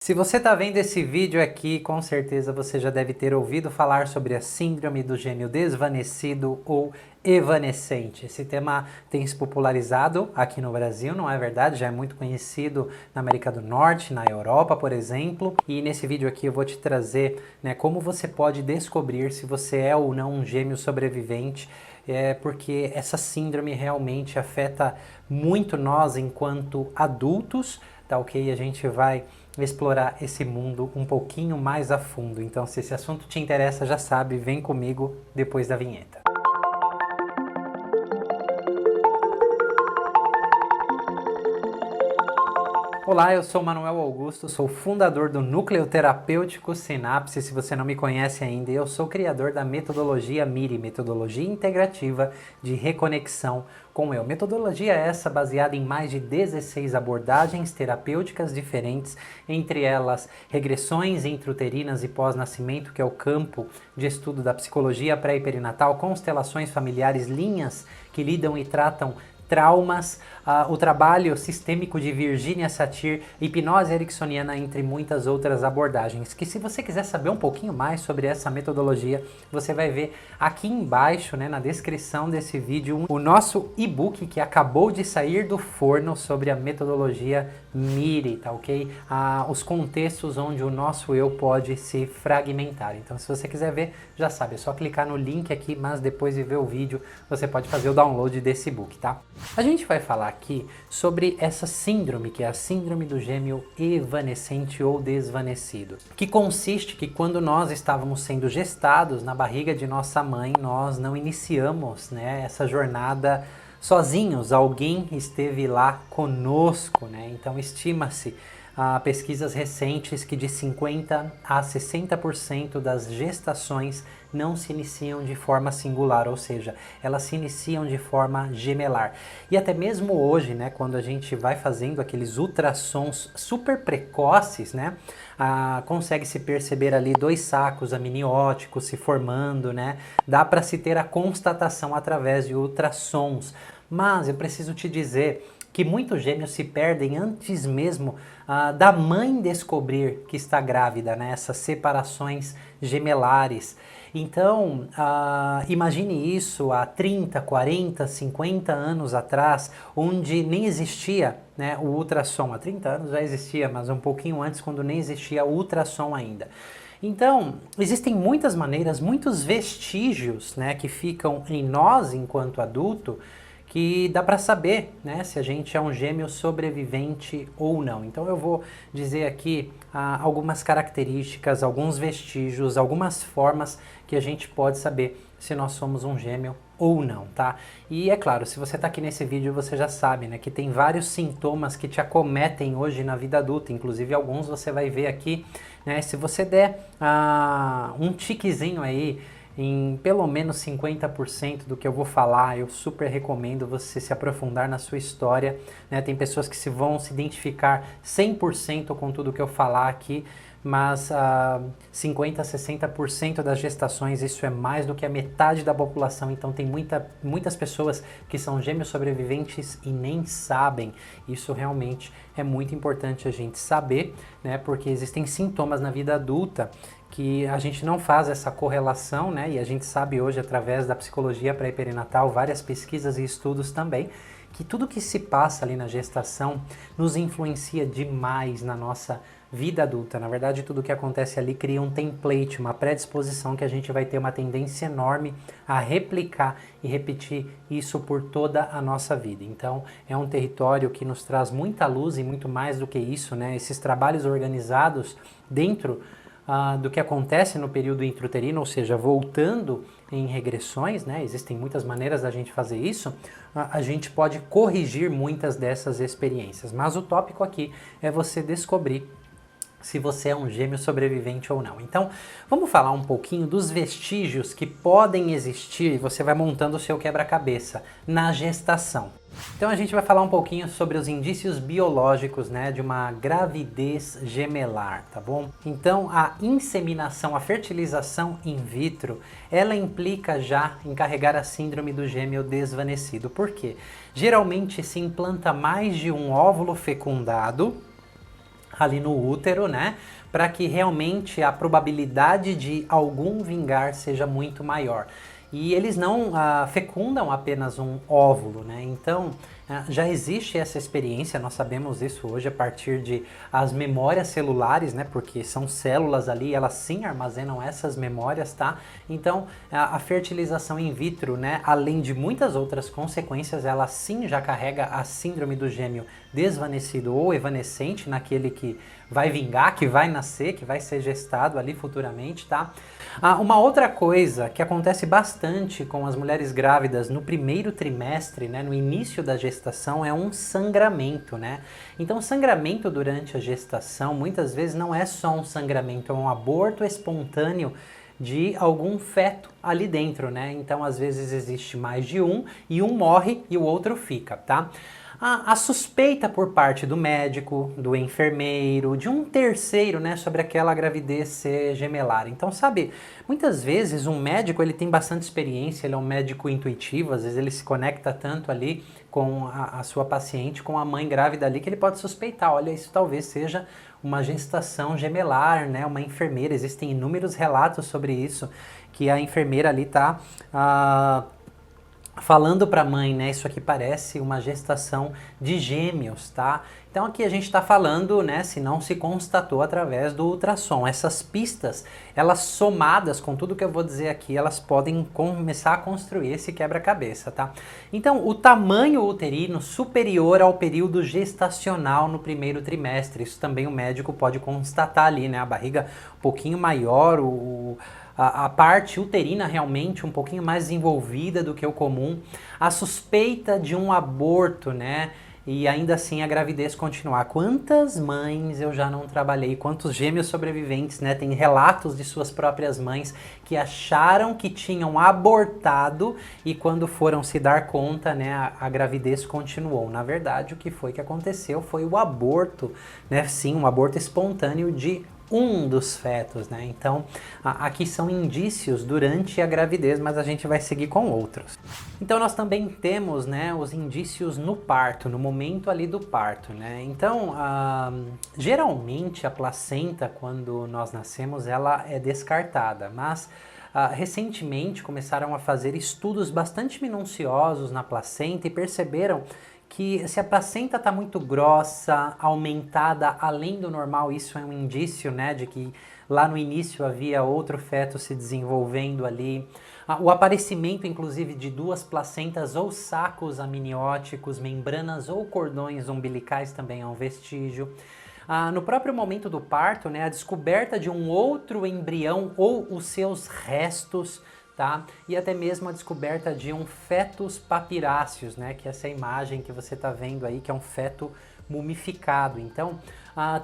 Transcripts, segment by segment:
Se você está vendo esse vídeo aqui, com certeza você já deve ter ouvido falar sobre a síndrome do gêmeo desvanecido ou evanescente. Esse tema tem se popularizado aqui no Brasil, não é verdade? Já é muito conhecido na América do Norte, na Europa, por exemplo. E nesse vídeo aqui eu vou te trazer, como você pode descobrir se você é ou não um gêmeo sobrevivente. Porque essa síndrome realmente afeta muito nós enquanto adultos, tá ok? A gente vai explorar esse mundo um pouquinho mais a fundo. Então, se esse assunto te interessa, já sabe, vem comigo depois da vinheta. Olá, eu sou Manuel Augusto, sou fundador do Núcleo Terapêutico Sinapse. Se você não me conhece ainda, eu sou criador da metodologia MIRI, Metodologia Integrativa de Reconexão com Eu. Metodologia essa baseada em mais de 16 abordagens terapêuticas diferentes, entre elas regressões intrauterinas e pós-nascimento, que é o campo de estudo da psicologia pré e perinatal, constelações familiares, linhas que lidam e tratam traumas, o trabalho sistêmico de Virginia Satir, hipnose ericksoniana, entre muitas outras abordagens, que se você quiser saber um pouquinho mais sobre essa metodologia, você vai ver aqui embaixo, na descrição desse vídeo, o nosso e-book que acabou de sair do forno sobre a metodologia MIRI, tá ok? Os contextos onde o nosso eu pode se fragmentar. Então, se você quiser ver, já sabe, é só clicar no link aqui, mas depois de ver o vídeo, você pode fazer o download desse e-book, tá? A gente vai falar aqui sobre essa síndrome, que é a síndrome do gêmeo evanescente ou desvanecido, que consiste que quando nós estávamos sendo gestados na barriga de nossa mãe, nós não iniciamos, essa jornada sozinhos, alguém esteve lá conosco, Então estima-se pesquisas recentes que de 50% a 60% das gestações não se iniciam de forma singular, ou seja, elas se iniciam de forma gemelar. E até mesmo hoje, quando a gente vai fazendo aqueles ultrassons super precoces, consegue-se perceber ali 2 sacos amnióticos se formando, Dá para se ter a constatação através de ultrassons. Mas eu preciso te dizer que muitos gêmeos se perdem antes mesmo da mãe descobrir que está grávida, essas separações gemelares. Então, imagine isso há 30, 40, 50 anos atrás, onde nem existia o ultrassom. Há 30 anos já existia, mas um pouquinho antes, quando nem existia o ultrassom ainda. Então, existem muitas maneiras, muitos vestígios que ficam em nós enquanto adulto, que dá para saber se a gente é um gêmeo sobrevivente ou não. Então eu vou dizer aqui algumas características, alguns vestígios, algumas formas que a gente pode saber se nós somos um gêmeo ou não, tá? E é claro, se você está aqui nesse vídeo, você já sabe, que tem vários sintomas que te acometem hoje na vida adulta, inclusive alguns você vai ver aqui, se você der um tiquezinho aí, em pelo menos 50% do que eu vou falar, eu super recomendo você se aprofundar na sua história, Tem pessoas que vão se identificar 100% com tudo que eu falar aqui, mas 50% a 60% das gestações, isso é mais do que a metade da população, então tem muitas pessoas que são gêmeos sobreviventes e nem sabem. Isso realmente é muito importante a gente saber, porque existem sintomas na vida adulta que a gente não faz essa correlação, e a gente sabe hoje, através da psicologia pré-perinatal, várias pesquisas e estudos também, que tudo que se passa ali na gestação nos influencia demais na nossa vida adulta. Na verdade, tudo que acontece ali cria um template, uma predisposição que a gente vai ter uma tendência enorme a replicar e repetir isso por toda a nossa vida. Então, é um território que nos traz muita luz e muito mais do que isso, Esses trabalhos organizados dentro do que acontece no período intrauterino, ou seja, voltando em regressões, existem muitas maneiras da gente fazer isso, a gente pode corrigir muitas dessas experiências. Mas o tópico aqui é você descobrir se você é um gêmeo sobrevivente ou não. Então, vamos falar um pouquinho dos vestígios que podem existir, e você vai montando o seu quebra-cabeça na gestação. Então a gente vai falar um pouquinho sobre os indícios biológicos, de uma gravidez gemelar, tá bom? Então a inseminação, a fertilização in vitro, ela implica já em carregar a síndrome do gêmeo desvanecido. Por quê? Geralmente se implanta mais de um óvulo fecundado ali no útero, né? Para que realmente a probabilidade de algum vingar seja muito maior. E eles não fecundam apenas um óvulo, né? Então já existe essa experiência, nós sabemos isso hoje a partir de as memórias celulares, né? Porque são células ali, elas sim armazenam essas memórias, tá? Então a fertilização in vitro, né? Além de muitas outras consequências, ela sim já carrega a síndrome do gêmeo desvanecido ou evanescente naquele que vai vingar, que vai nascer, que vai ser gestado ali futuramente, tá? Uma outra coisa que acontece bastante com as mulheres grávidas no primeiro trimestre, né, no início da gestação, é um sangramento, né? Então, sangramento durante a gestação, muitas vezes não é só um sangramento, é um aborto espontâneo de algum feto ali dentro, né? Então, às vezes existe mais de um e um morre e o outro fica, tá? A suspeita por parte do médico, do enfermeiro, de um terceiro, né, sobre aquela gravidez ser gemelar. Então, sabe, muitas vezes um médico, ele tem bastante experiência, ele é um médico intuitivo, às vezes ele se conecta tanto ali com a sua paciente, com a mãe grávida ali, que ele pode suspeitar, olha, isso talvez seja uma gestação gemelar, né, uma enfermeira, existem inúmeros relatos sobre isso, que a enfermeira ali está falando para a mãe, né, isso aqui parece uma gestação de gêmeos, tá? Então aqui a gente está falando, né, se não se constatou através do ultrassom. Essas pistas, elas somadas com tudo que eu vou dizer aqui, elas podem começar a construir esse quebra-cabeça, tá? Então o tamanho uterino superior ao período gestacional no primeiro trimestre, isso também o médico pode constatar ali, né, a barriga um pouquinho maior, a parte uterina realmente um pouquinho mais desenvolvida do que o comum, a suspeita de um aborto, né? E ainda assim a gravidez continuar. Quantas mães eu já não trabalhei, quantos gêmeos sobreviventes, né? Tem relatos de suas próprias mães que acharam que tinham abortado e quando foram se dar conta, né, a gravidez continuou. Na verdade, o que foi que aconteceu foi o aborto, né? Sim, um aborto espontâneo de um dos fetos, né? Então, aqui são indícios durante a gravidez, mas a gente vai seguir com outros. Então, nós também temos, né, os indícios no parto, no momento ali do parto, né? Então, geralmente a placenta, quando nós nascemos, ela é descartada, mas recentemente começaram a fazer estudos bastante minuciosos na placenta e perceberam que se a placenta está muito grossa, aumentada além do normal, isso é um indício, né, de que lá no início havia outro feto se desenvolvendo ali. O aparecimento, inclusive, de duas placentas ou sacos amnióticos, membranas ou cordões umbilicais também é um vestígio. No próprio momento do parto, né, a descoberta de um outro embrião ou os seus restos, tá? E até mesmo a descoberta de um fetus papiráceos, né? Que é essa imagem que você está vendo aí, que é um feto mumificado. Então,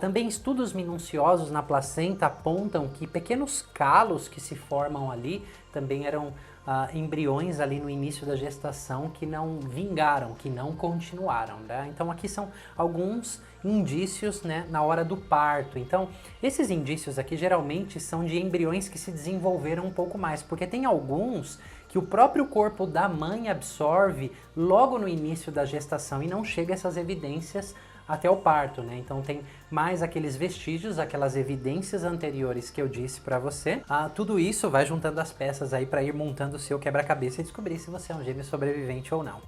também estudos minuciosos na placenta apontam que pequenos calos que se formam ali também eram embriões ali no início da gestação que não vingaram, que não continuaram, né? Então aqui são alguns indícios, né, na hora do parto. Então esses indícios aqui geralmente são de embriões que se desenvolveram um pouco mais, porque tem alguns que o próprio corpo da mãe absorve logo no início da gestação e não chega a essas evidências até o parto, né? Então tem mais aqueles vestígios, aquelas evidências anteriores que eu disse para você. Tudo isso vai juntando as peças aí para ir montando o seu quebra-cabeça e descobrir se você é um gêmeo sobrevivente ou não.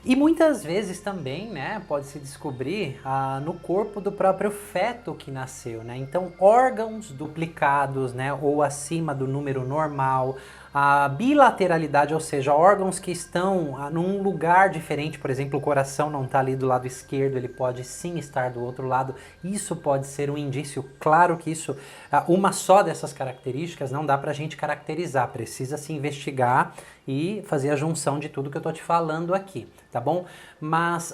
E muitas vezes também, né, pode se descobrir no corpo do próprio feto que nasceu, né? Então órgãos duplicados, né, ou acima do número normal, a bilateralidade, ou seja, órgãos que estão num lugar diferente, por exemplo, o coração não está ali do lado esquerdo, ele pode sim estar do outro lado, isso pode ser um indício, claro que isso, uma só dessas características não dá para a gente caracterizar, precisa se investigar e fazer a junção de tudo que eu estou te falando aqui, tá bom? Mas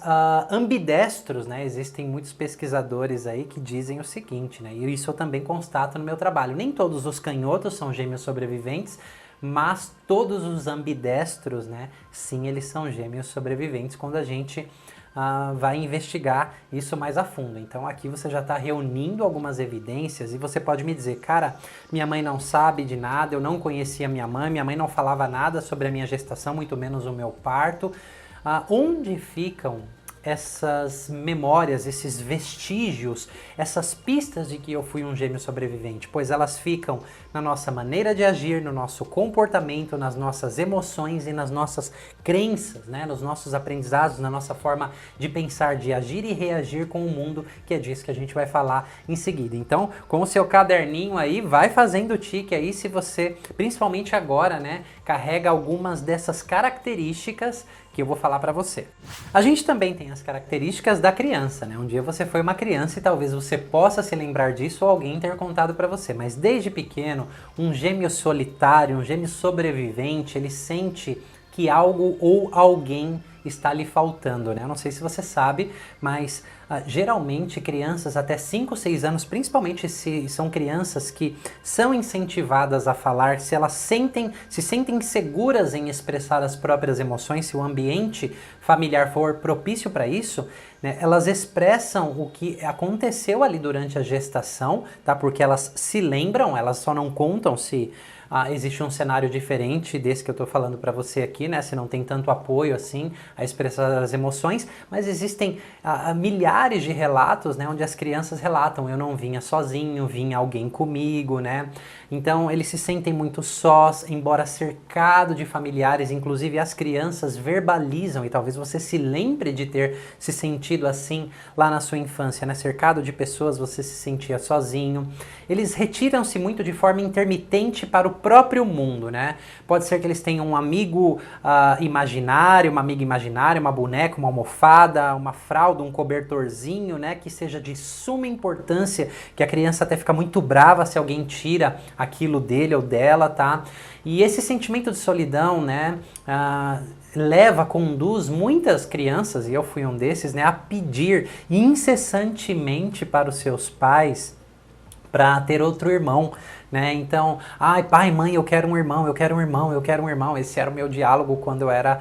ambidestros, né, existem muitos pesquisadores aí que dizem o seguinte, né, e isso eu também constato no meu trabalho, nem todos os canhotos são gêmeos sobreviventes, mas todos os ambidestros, né, sim, eles são gêmeos sobreviventes quando a gente vai investigar isso mais a fundo. Então aqui você já está reunindo algumas evidências e você pode me dizer, cara, minha mãe não sabe de nada, eu não conhecia minha mãe não falava nada sobre a minha gestação, muito menos o meu parto. Onde ficam essas memórias, esses vestígios, essas pistas de que eu fui um gêmeo sobrevivente? Pois elas ficam na nossa maneira de agir, no nosso comportamento, nas nossas emoções e nas nossas crenças, né? Nos nossos aprendizados, na nossa forma de pensar, de agir e reagir com o mundo, que é disso que a gente vai falar em seguida. Então, com o seu caderninho aí, vai fazendo tique aí se você, principalmente agora, né, carrega algumas dessas características que eu vou falar para você. A gente também tem as características da criança, né? Um dia você foi uma criança e talvez você possa se lembrar disso ou alguém ter contado para você, mas desde pequeno, um gêmeo solitário, um gêmeo sobrevivente, ele sente que algo ou alguém está lhe faltando, né? Eu não sei se você sabe, mas geralmente crianças até 5, 6 anos, principalmente se são crianças que são incentivadas a falar, se elas se sentem seguras em expressar as próprias emoções, se o ambiente familiar for propício para isso, né, elas expressam o que aconteceu ali durante a gestação, tá? Porque elas se lembram, elas só não contam se existe um cenário diferente desse que eu tô falando para você aqui, né? Se não tem tanto apoio assim a expressar as emoções, mas existem milhares de relatos, né? Onde as crianças relatam, eu não vinha sozinho, vinha alguém comigo, né? Então eles se sentem muito sós, embora cercado de familiares, inclusive as crianças verbalizam, e talvez você se lembre de ter se sentido assim lá na sua infância, né? Cercado de pessoas, você se sentia sozinho. Eles retiram-se muito de forma intermitente para o próprio mundo, né? Pode ser que eles tenham um amigo imaginário, uma amiga imaginária, uma boneca, uma almofada, uma fralda, um cobertorzinho, né? Que seja de suma importância, que a criança até fica muito brava se alguém tira aquilo dele ou dela, tá? E esse sentimento de solidão, né? Conduz muitas crianças, e eu fui um desses, né? A pedir incessantemente para os seus pais para ter outro irmão, né? Então, pai, mãe, eu quero um irmão, eu quero um irmão, eu quero um irmão. Esse era o meu diálogo quando eu era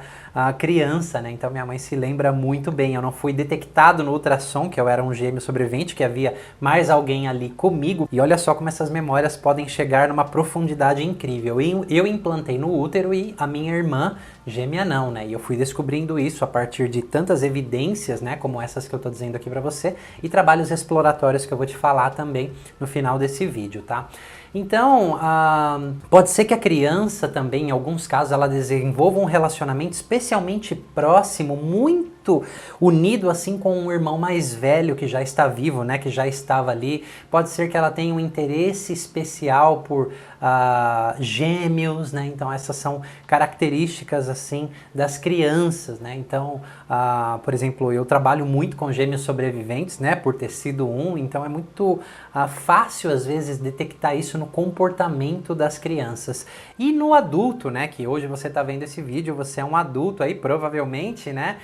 criança, né? Então minha mãe se lembra muito bem. Eu não fui detectado no ultrassom que eu era um gêmeo sobrevivente, que havia mais alguém ali comigo. E olha só como essas memórias podem chegar numa profundidade incrível. Eu implantei no útero e a minha irmã gêmea não, né? E eu fui descobrindo isso a partir de tantas evidências, né? Como essas que eu tô dizendo aqui para você, e trabalhos exploratórios que eu vou te falar também no final desse vídeo, tá? Então, pode ser que a criança também, em alguns casos, ela desenvolva um relacionamento especialmente próximo, muito unido assim com um irmão mais velho que já está vivo, né, que já estava ali. Pode ser que ela tenha um interesse especial por gêmeos, né? Então essas são características assim das crianças, né? Então, por exemplo, eu trabalho muito com gêmeos sobreviventes, né? Por ter sido um, então é muito fácil às vezes detectar isso no comportamento das crianças. E no adulto, né? Que hoje você está vendo esse vídeo, você é um adulto aí, provavelmente, né?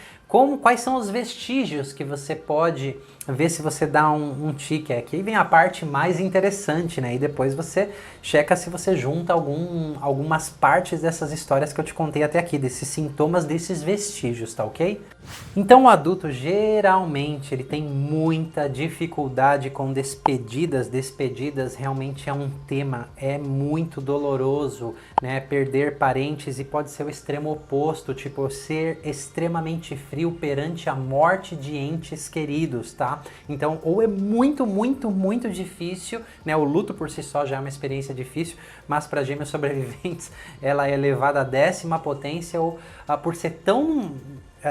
Quais são os vestígios que você pode ver se você dá um tique? Aqui vem a parte mais interessante, né? E depois você checa se você junta algumas partes dessas histórias que eu te contei até aqui, desses sintomas, desses vestígios, tá ok? Então o adulto geralmente ele tem muita dificuldade com despedidas. Despedidas realmente é um tema, é muito doloroso, né? Perder parentes, e pode ser o extremo oposto, tipo ser extremamente frio perante a morte de entes queridos, tá? Então, ou é muito, muito, muito difícil, né? O luto por si só já é uma experiência difícil, mas para gêmeos sobreviventes ela é elevada à 10ª potência, ou por ser tão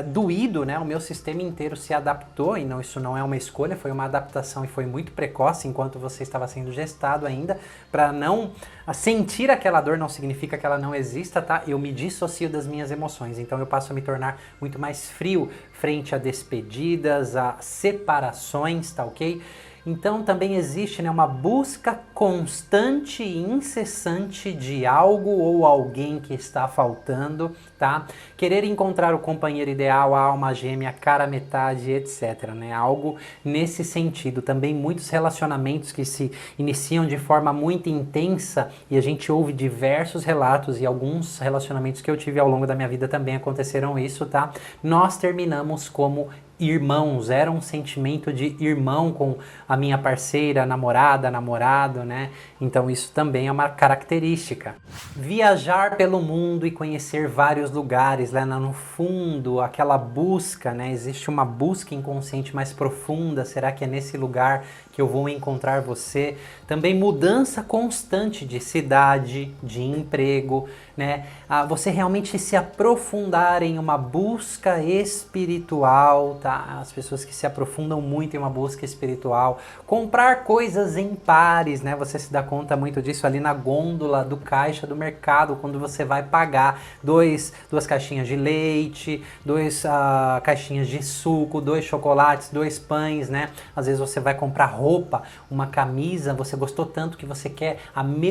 doído, né? O meu sistema inteiro se adaptou, e isso não é uma escolha, foi uma adaptação e foi muito precoce enquanto você estava sendo gestado ainda, para não sentir aquela dor não significa que ela não exista, tá? Eu me dissocio das minhas emoções, então eu passo a me tornar muito mais frio frente a despedidas, a separações, tá ok? Então também existe, né, uma busca constante e incessante de algo ou alguém que está faltando, tá? Querer encontrar o companheiro ideal, a alma gêmea, a cara metade, etc, né? Algo nesse sentido. Também muitos relacionamentos que se iniciam de forma muito intensa, e a gente ouve diversos relatos, e alguns relacionamentos que eu tive ao longo da minha vida também aconteceram isso, tá? Nós terminamos como irmãos, era um sentimento de irmão com a minha parceira, namorada, namorado, né? Então isso também é uma característica. Viajar pelo mundo e conhecer vários lugares, lá no fundo, aquela busca, né? Existe uma busca inconsciente mais profunda, será que é nesse lugar que eu vou encontrar você? Também mudança constante de cidade, de emprego, né? Você realmente se aprofundar em uma busca espiritual, tá? As pessoas que se aprofundam muito em uma busca espiritual, comprar coisas em pares, né? Você se dá conta muito disso ali na gôndola do caixa do mercado, quando você vai pagar duas caixinhas de leite, duas caixinhas de suco, 2 chocolates, 2 pães, né? Às vezes você vai comprar roupa, uma camisa, você gostou tanto que você quer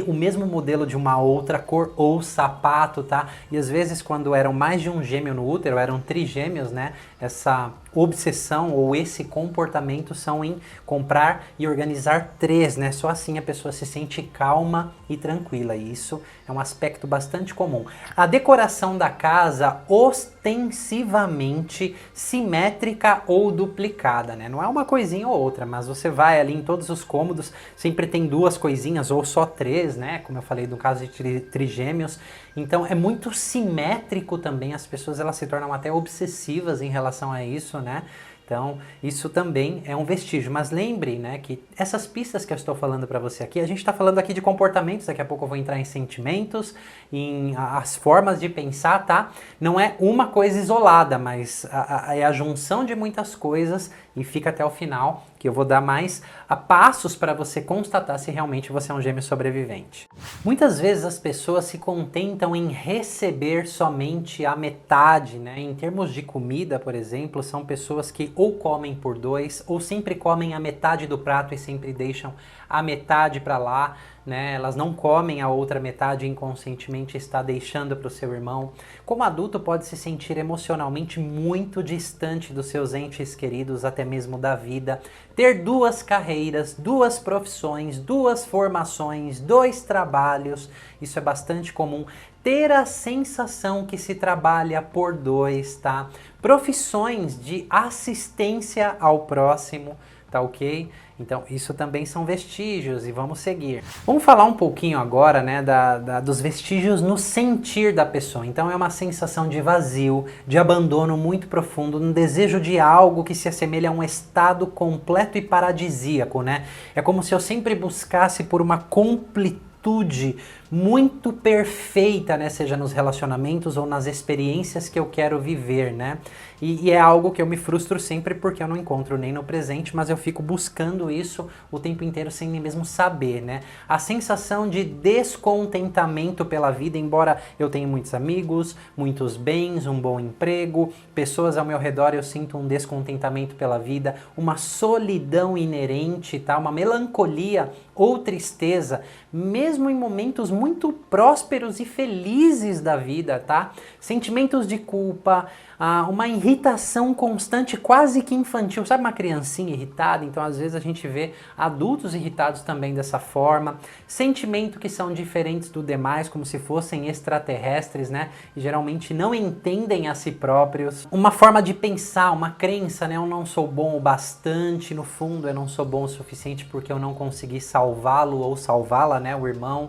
o mesmo modelo de uma outra cor ou sapato, tá? E às vezes quando eram mais de um gêmeo no útero, eram trigêmeos, né? Essa obsessão ou esse comportamento são em comprar e organizar 3, né? Só assim a pessoa se sente calma e tranquila. E isso é um aspecto bastante comum. A decoração da casa ostensivamente simétrica ou duplicada, né? Não é uma coisinha ou outra, mas você vai ali em todos os cômodos, sempre tem 2 coisinhas ou só 3, né? Como eu falei no caso de trigêmeos. Então é muito simétrico também, as pessoas elas se tornam até obsessivas em relação a isso, né? Então, isso também é um vestígio. Mas lembre, né, que essas pistas que eu estou falando para você aqui, a gente está falando aqui de comportamentos, daqui a pouco eu vou entrar em sentimentos, em as formas de pensar, tá? Não é uma coisa isolada, mas é a junção de muitas coisas e fica até o final, que eu vou dar mais passos para você constatar se realmente você é um gêmeo sobrevivente. Muitas vezes as pessoas se contentam em receber somente a metade, né? Em termos de comida, por exemplo, são pessoas que ou comem por 2, ou sempre comem a metade do prato e sempre deixam a metade para lá, né? Elas não comem a outra metade, inconscientemente está deixando para o seu irmão. Como adulto pode se sentir emocionalmente muito distante dos seus entes queridos, até mesmo da vida. Ter 2 carreiras, 2 profissões, 2 formações, 2 trabalhos, isso é bastante comum. Ter a sensação que se trabalha por 2, tá? Profissões de assistência ao próximo, tá ok? Então, isso também são vestígios e vamos seguir. Vamos falar um pouquinho agora, né, dos vestígios no sentir da pessoa. Então, é uma sensação de vazio, de abandono muito profundo, um desejo de algo que se assemelha a um estado completo e paradisíaco, né? É como se eu sempre buscasse por uma completude muito perfeita, né? Seja nos relacionamentos ou nas experiências que eu quero viver, né? E é algo que eu me frustro sempre porque eu não encontro nem no presente, mas eu fico buscando isso o tempo inteiro sem nem mesmo saber, né? A sensação de descontentamento pela vida, embora eu tenha muitos amigos, muitos bens, um bom emprego, pessoas ao meu redor, eu sinto um descontentamento pela vida, uma solidão inerente, tá? Uma melancolia ou tristeza, mesmo em momentos muito prósperos e felizes da vida, tá? Sentimentos de culpa, uma irritação constante, quase que infantil. Sabe uma criancinha irritada? Então, às vezes, a gente vê adultos irritados também dessa forma. Sentimento que são diferentes do demais, como se fossem extraterrestres, né? E geralmente não entendem a si próprios. Uma forma de pensar, uma crença, né? Eu não sou bom o bastante, no fundo, eu não sou bom o suficiente porque eu não consegui salvá-lo ou salvá-la, né? O irmão.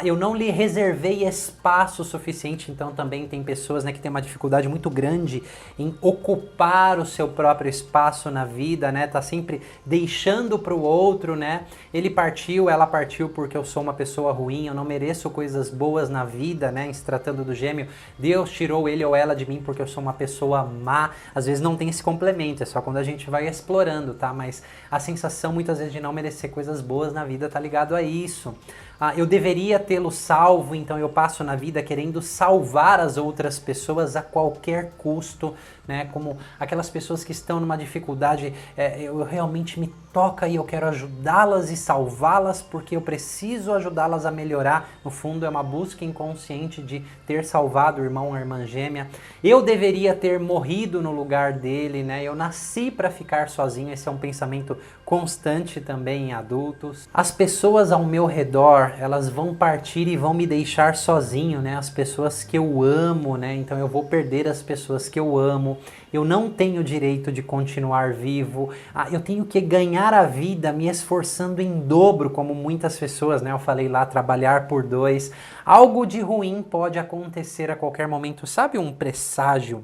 Eu não lhe reservei espaço suficiente, então também tem pessoas, né, que têm uma dificuldade muito grande em ocupar o seu próprio espaço na vida, né, tá sempre deixando para o outro, né, ele partiu, ela partiu porque eu sou uma pessoa ruim, eu não mereço coisas boas na vida, né, em se tratando do gêmeo, Deus tirou ele ou ela de mim porque eu sou uma pessoa má. Às vezes não tem esse complemento, é só quando a gente vai explorando, tá, mas a sensação muitas vezes de não merecer coisas boas na vida tá ligado a isso. Eu deveria tê-lo salvo, então eu passo na vida querendo salvar as outras pessoas a qualquer custo, né? Como aquelas pessoas que estão numa dificuldade, eu realmente me toca e eu quero ajudá-las e salvá-las porque eu preciso ajudá-las a melhorar. No fundo é uma busca inconsciente de ter salvado o irmão ou a irmã gêmea. Eu deveria ter morrido no lugar dele, né? Eu nasci para ficar sozinho, esse é um pensamento constante também em adultos. As pessoas ao meu redor, elas vão partir e vão me deixar sozinho, né? As pessoas que eu amo, né? Então eu vou perder as pessoas que eu amo. Eu não tenho direito de continuar vivo. Eu tenho que ganhar a vida me esforçando em dobro, como muitas pessoas, né? Eu falei lá, trabalhar por dois. Algo de ruim pode acontecer a qualquer momento. Sabe um presságio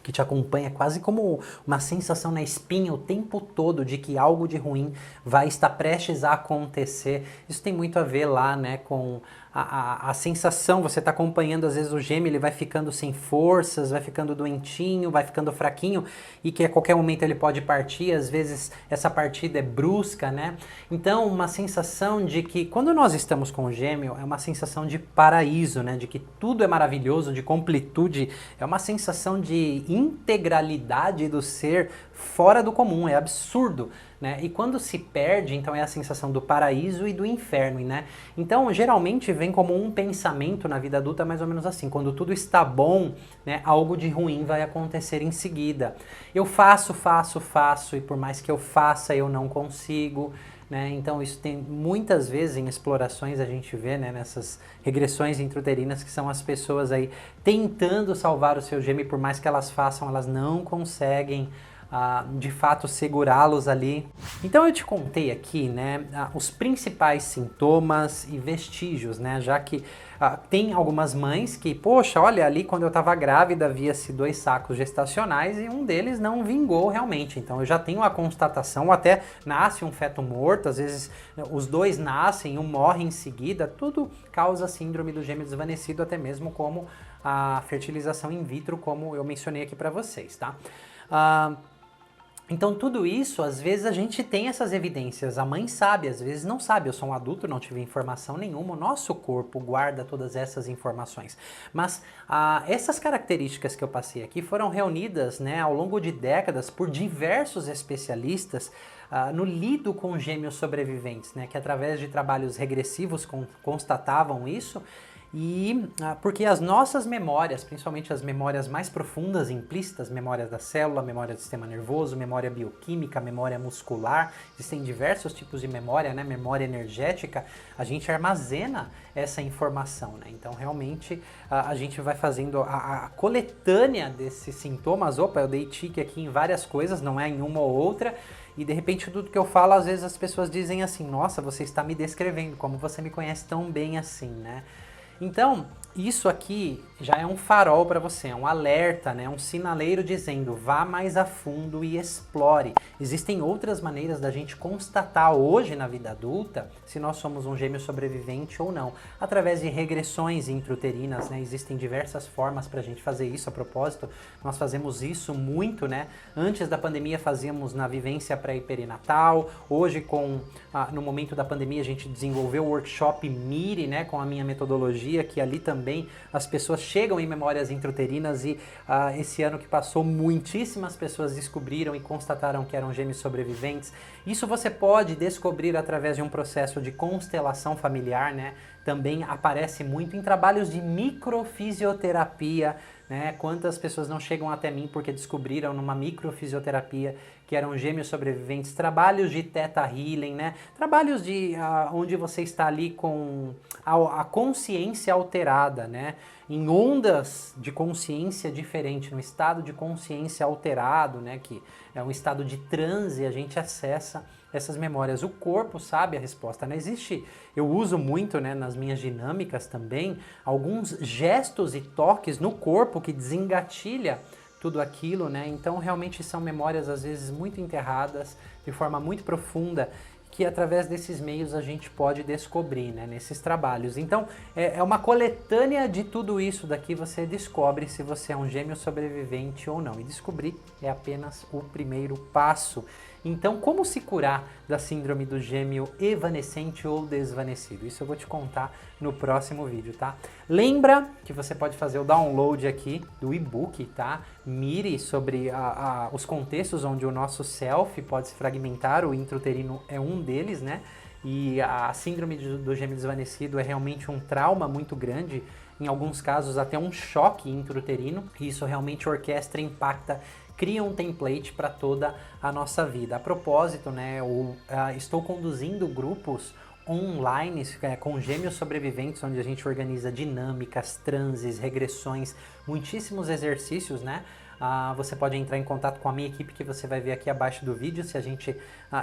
que te acompanha quase como uma sensação na espinha o tempo todo de que algo de ruim vai estar prestes a acontecer? Isso tem muito a ver lá, né, com a sensação, você está acompanhando às vezes o gêmeo, ele vai ficando sem forças, vai ficando doentinho, vai ficando fraquinho e que a qualquer momento ele pode partir, às vezes essa partida é brusca, né? Então uma sensação de que quando nós estamos com o gêmeo é uma sensação de paraíso, né? De que tudo é maravilhoso, de completude, é uma sensação de integralidade do ser fora do comum, é absurdo, né? E quando se perde, então é a sensação do paraíso e do inferno, né? Então, geralmente vem como um pensamento na vida adulta mais ou menos assim, quando tudo está bom, né, algo de ruim vai acontecer em seguida. Eu faço e por mais que eu faça, eu não consigo, né? Então isso tem muitas vezes em explorações a gente vê, né, nessas regressões intrauterinas que são as pessoas aí tentando salvar o seu gêmeo, por mais que elas façam, elas não conseguem de fato segurá-los ali. Então eu te contei aqui, né, os principais sintomas e vestígios, né, já que tem algumas mães que, poxa, olha ali quando eu estava grávida havia-se 2 sacos gestacionais e um deles não vingou realmente, então eu já tenho a constatação, até nasce um feto morto, às vezes os 2 nascem, um morre em seguida, tudo causa síndrome do gêmeo desvanecido, até mesmo como a fertilização in vitro, como eu mencionei aqui para vocês, tá? Então tudo isso, às vezes a gente tem essas evidências, a mãe sabe, às vezes não sabe, eu sou um adulto, não tive informação nenhuma, o nosso corpo guarda todas essas informações. Mas essas características que eu passei aqui foram reunidas, né, ao longo de décadas por diversos especialistas no lido com gêmeos sobreviventes, né, que através de trabalhos regressivos constatavam isso. E porque as nossas memórias, principalmente as memórias mais profundas, implícitas, memórias da célula, memória do sistema nervoso, memória bioquímica, memória muscular, existem diversos tipos de memória, né? Memória energética, a gente armazena essa informação, né? Então realmente a gente vai fazendo a coletânea desses sintomas. Opa, eu dei tique aqui em várias coisas, não é em uma ou outra. E de repente tudo que eu falo, às vezes as pessoas dizem assim, nossa, você está me descrevendo, como você me conhece tão bem assim, né? Então, isso aqui já é um farol para você, é um alerta, né? Um sinaleiro dizendo vá mais a fundo e explore. Existem outras maneiras da gente constatar hoje na vida adulta se nós somos um gêmeo sobrevivente ou não. Através de regressões intrauterinas, né? Existem diversas formas para a gente fazer isso. A propósito, nós fazemos isso muito, né? Antes da pandemia fazíamos na vivência pré e perinatal. Hoje, no momento da pandemia, a gente desenvolveu o workshop MIRI, né? Com a minha metodologia, que ali também as pessoas chegam em memórias intrauterinas e esse ano que passou, muitíssimas pessoas descobriram e constataram que eram gêmeos sobreviventes. Isso você pode descobrir através de um processo de constelação familiar, né? Também aparece muito em trabalhos de microfisioterapia, né? Quantas pessoas não chegam até mim porque descobriram numa microfisioterapia que eram gêmeos sobreviventes, trabalhos de Theta Healing, né? Trabalhos de onde você está ali com a consciência alterada, né? Em ondas de consciência diferente, no estado de consciência alterado, né? Que é um estado de transe, a gente acessa essas memórias. O corpo sabe a resposta, não existe. Eu uso muito, né, nas minhas dinâmicas também, alguns gestos e toques no corpo que desengatilha tudo aquilo, né? Então realmente são memórias às vezes muito enterradas, de forma muito profunda, que através desses meios a gente pode descobrir, né, nesses trabalhos. Então é uma coletânea de tudo isso daqui, você descobre se você é um gêmeo sobrevivente ou não. E descobrir é apenas o primeiro passo. Então, como se curar da síndrome do gêmeo evanescente ou desvanecido? Isso eu vou te contar no próximo vídeo, tá? Lembra que você pode fazer o download aqui do e-book, tá? Mire sobre os contextos onde o nosso self pode se fragmentar, o intrauterino é um deles, né? E a síndrome do gêmeo desvanecido é realmente um trauma muito grande, em alguns casos até um choque intrauterino, e isso realmente orquestra e impacta, cria um template para toda a nossa vida. A propósito, né, eu estou conduzindo grupos online com Gêmeos Sobreviventes, onde a gente organiza dinâmicas, transes, regressões, muitíssimos exercícios, né? Você pode entrar em contato com a minha equipe que você vai ver aqui abaixo do vídeo se a gente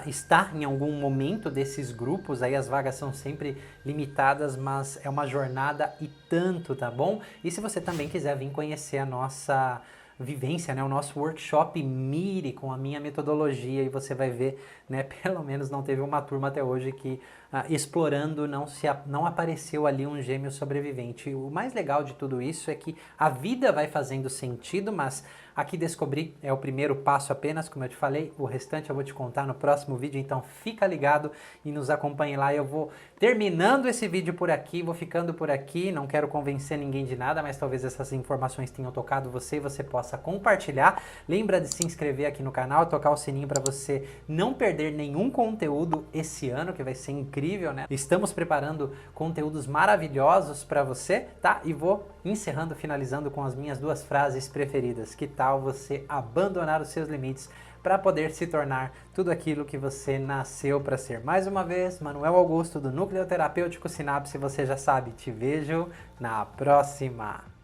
está em algum momento desses grupos. Aí as vagas são sempre limitadas, mas é uma jornada e tanto, tá bom? E se você também quiser vir conhecer a nossa vivência, né, o nosso workshop Mire com a minha metodologia, e você vai ver, né, pelo menos não teve uma turma até hoje que explorando não apareceu ali um gêmeo sobrevivente. O mais legal de tudo isso é que a vida vai fazendo sentido, mas aqui descobrir é o primeiro passo apenas, como eu te falei, o restante eu vou te contar no próximo vídeo, então fica ligado e nos acompanhe lá. Eu vou terminando esse vídeo por aqui, vou ficando por aqui, não quero convencer ninguém de nada, mas talvez essas informações tenham tocado você e você possa compartilhar. Lembra de se inscrever aqui no canal, tocar o sininho para você não perder nenhum conteúdo esse ano, que vai ser incrível, né? Estamos preparando conteúdos maravilhosos para você, tá? E vou encerrando, finalizando com as minhas duas frases preferidas. Que tal você abandonar os seus limites para poder se tornar tudo aquilo que você nasceu para ser? Mais uma vez, Manuel Augusto do Núcleo Terapêutico Sinapse, você já sabe, te vejo na próxima!